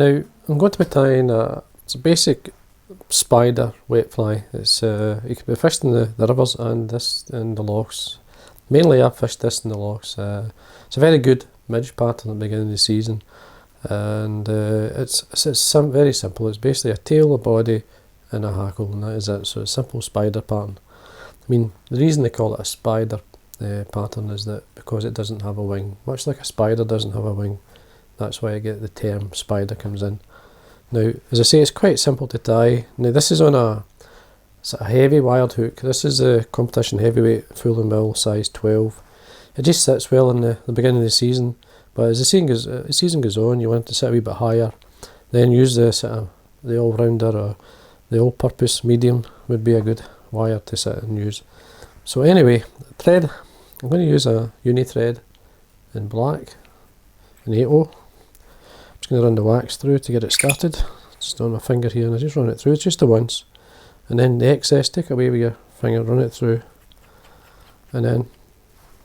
Now I'm going to be tying it's a basic spider wet fly. It's it can be fished in the rivers and this in the lochs. Mainly I've fished this in the lochs. It's a very good midge pattern at the beginning of the season, and it's very simple. It's basically a tail, a body and a hackle, and that is it. So it's a simple spider pattern. I mean, the reason they call it a spider pattern is that because it doesn't have a wing, much like a spider doesn't have a wing. That's why I get the term spider comes in. Now, as I say, it's quite simple to tie. Now this is on a heavy wired hook. This is a competition heavyweight full and mill size 12. It just sits well in the beginning of the season, but as the season goes on, you want it to sit a wee bit higher. Then use the all-rounder or the all-purpose medium would be a good wire to sit and use. So anyway, thread, I'm going to use a uni thread in black, an 8/0. I'm just going to run the wax through to get it started. Just on my finger here, and I just run it through just the once. And then the excess, take away with your finger, run it through, and then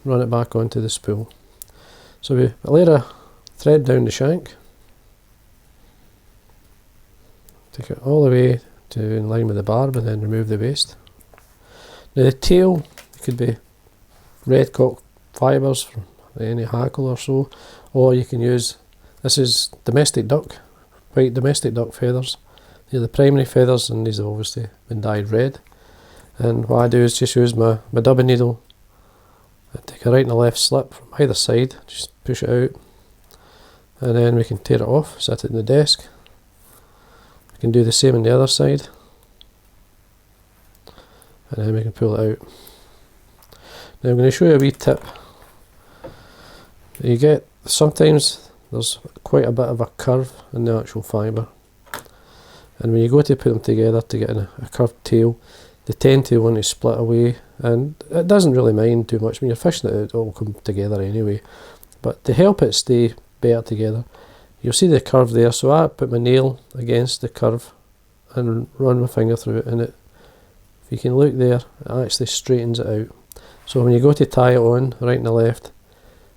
run it back onto the spool. So we layer a thread down the shank, take it all the way to in line with the barb, and then remove the waste. Now the tail, it could be red cock fibres from any hackle or so, or you can use, this is domestic duck, white domestic duck feathers. They're the primary feathers, and these have obviously been dyed red. And what I do is just use my dubbing needle, I take a right and a left slip from either side, just push it out, and then we can tear it off, set it in the desk. We can do the same on the other side, and then we can pull it out. Now I'm going to show you a wee tip. You get, sometimes there's quite a bit of a curve in the actual fibre, and when you go to put them together to get a curved tail, they tend to want to split away, and it doesn't really mind too much. When you're fishing it, it all come together anyway. But to help it stay better together, you'll see the curve there, so I put my nail against the curve and run my finger through it, and it, if you can look there, it actually straightens it out. So when you go to tie it on, right and the left,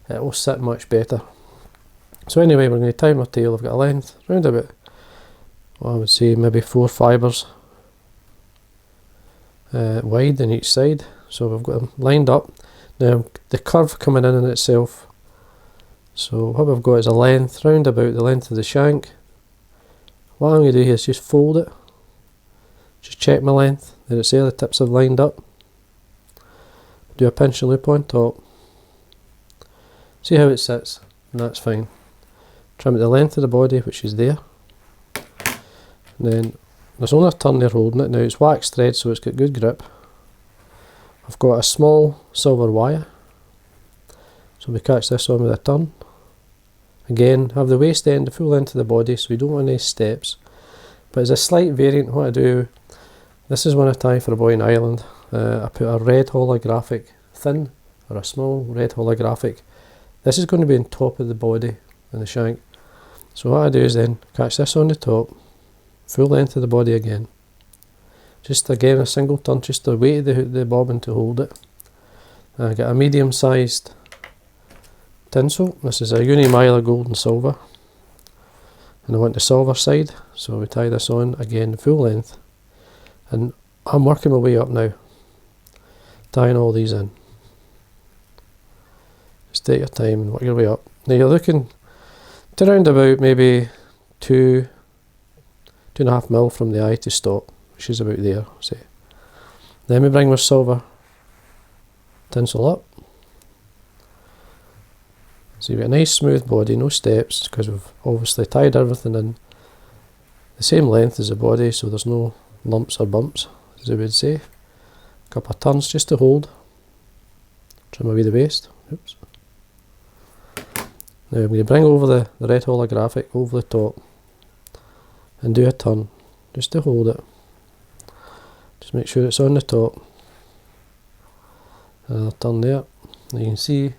it will sit much better. So anyway, we're going to tie my tail. I've got a length round about, well, I would say maybe 4 fibres wide on each side. So we've got them lined up. Now the curve coming in itself, so what we've got is a length round about the length of the shank. What I'm going to do here is just fold it, just check my length, then it's there, the tips have lined up. Do a pinch and loop on top, see how it sits, and that's fine. Trim at the length of the body, which is there, and then there's only a turn there holding it. Now it's wax thread, so it's got good grip. I've got a small silver wire, so we catch this on with a turn. Again, have the waist end the full length of the body, so we don't want any steps. But as a slight variant, what I do, this is when I tie for a boy in Ireland. I put a red holographic thin, or a small red holographic. This is going to be on top of the body and the shank. So what I do is then catch this on the top, full length of the body again. Just again a single turn, just the weight of the bobbin to hold it. I get a medium sized tinsel. This is a Mylar gold and silver, and I want the silver side, so we tie this on again full length, and I'm working my way up now, tying all these in. Just take your time and work your way up. Now you're looking to around about maybe 2.5 mil from the eye to stop, which is about there, say. Then we bring our silver tinsel up. So you've got a nice smooth body, no steps, because we've obviously tied everything in the same length as the body, so there's no lumps or bumps, as I would say. A couple of turns just to hold. Trim away the waist. Oops. Now I'm going to bring over the red holographic over the top and do a turn just to hold it. Just make sure it's on the top. Another turn there. Now you can see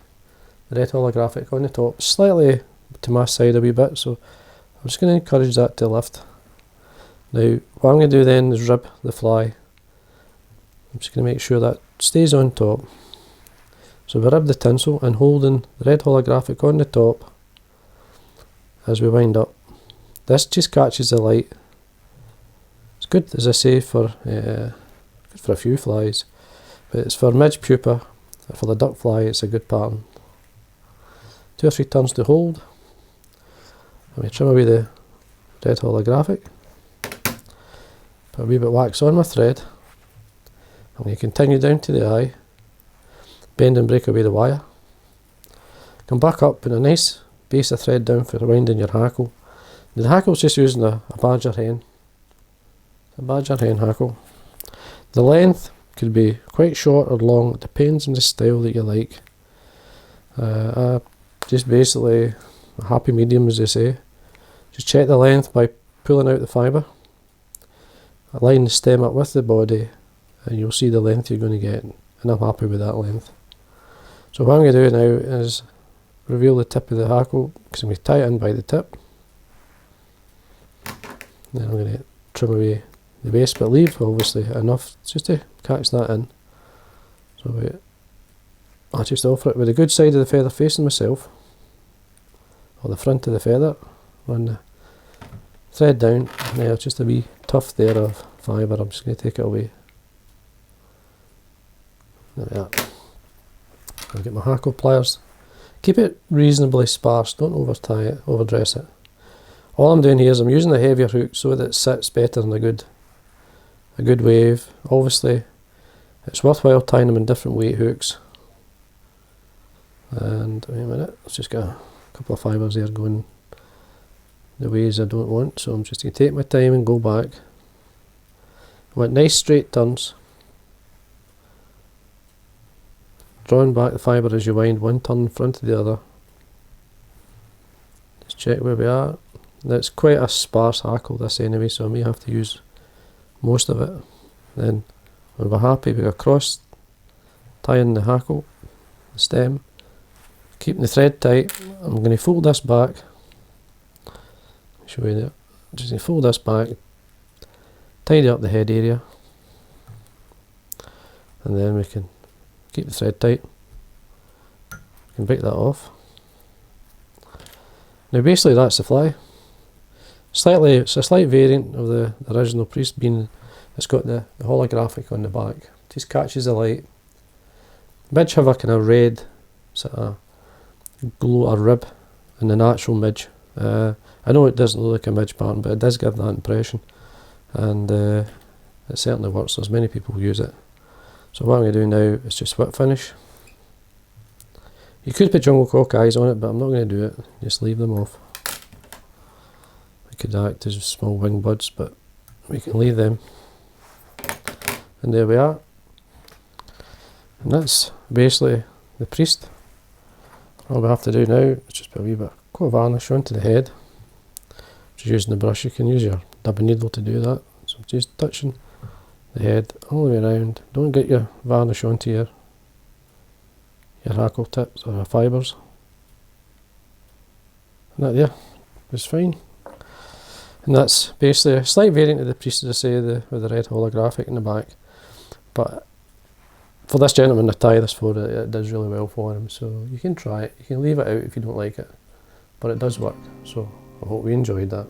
the red holographic on the top, slightly to my side a wee bit, so I'm just going to encourage that to lift. Now what I'm going to do then is rib the fly. I'm just going to make sure that stays on top. So we rib the tinsel and holding the red holographic on the top as we wind up This just catches the light. It's good, as I say, for good for a few flies, but it's for midge pupa. For the duck fly, it's a good pattern. 2 or 3 turns to hold. And we trim away the red holographic. Put a wee bit of wax on my thread. And we continue down to the eye. Bend and break away the wire. Come back up, put a nice base of thread down for winding your hackle. Now the hackle's just using a badger hen. A badger hen hackle. The length could be quite short or long, it depends on the style that you like. Just basically a happy medium, as they say. Just check the length by pulling out the fibre. Line the stem up with the body and you'll see the length you're going to get, and I'm happy with that length. So what I'm going to do now is reveal the tip of the hackle, because I'm going to tie it in by the tip. Then I'm going to trim away the base, but leave obviously enough just to catch that in. So I'll just offer it with the good side of the feather facing myself, or the front of the feather. Run the thread down. Now just a wee tuft there of fibre, I'm just going to take it away. There we are. I'll get my hackle pliers. Keep it reasonably sparse, don't over tie it, overdress it. All I'm doing here is I'm using the heavier hook so that it sits better in a good wave. Obviously it's worthwhile tying them in different weight hooks. And wait a minute, let's just get a couple of fibres there going the ways I don't want, so I'm just going to take my time and go back. I want nice straight turns. Drawing back the fibre as you wind one turn in front of the other. Just check where we are. Now it's quite a sparse hackle this anyway, so I may have to use most of it. Then when we're happy, we go across, tying the hackle, the stem, keeping the thread tight. I'm going to fold this back. Show you there. Just going to fold this back, tidy up the head area, and then we can keep the thread tight. We can break that off. Now basically that's the fly. It's a slight variant of the original priest, being it's got the holographic on the back. Just catches the light. Midge have a kind of red sort of glow or rib in the natural midge. I know it doesn't look like a midge pattern, but it does give that impression, and it certainly works. There's many people who use it. So what I'm going to do now is just whip finish. You could put jungle cock eyes on it, but I'm not going to do it. Just leave them off. They could act as small wing buds, but we can leave them. And there we are. And that's basically the priest. All we have to do now is just put a wee bit of coat varnish onto the head. Just using the brush, you can use your dubbing needle to do that. So just touching the head all the way around. Don't get your varnish onto your hackle tips or your fibres. And that there is fine. And that's basically a slight variant of the priest, as I say, with the red holographic in the back. But for this gentleman to tie this for it does really well for him. So you can try it. You can leave it out if you don't like it. But it does work. So I hope we enjoyed that.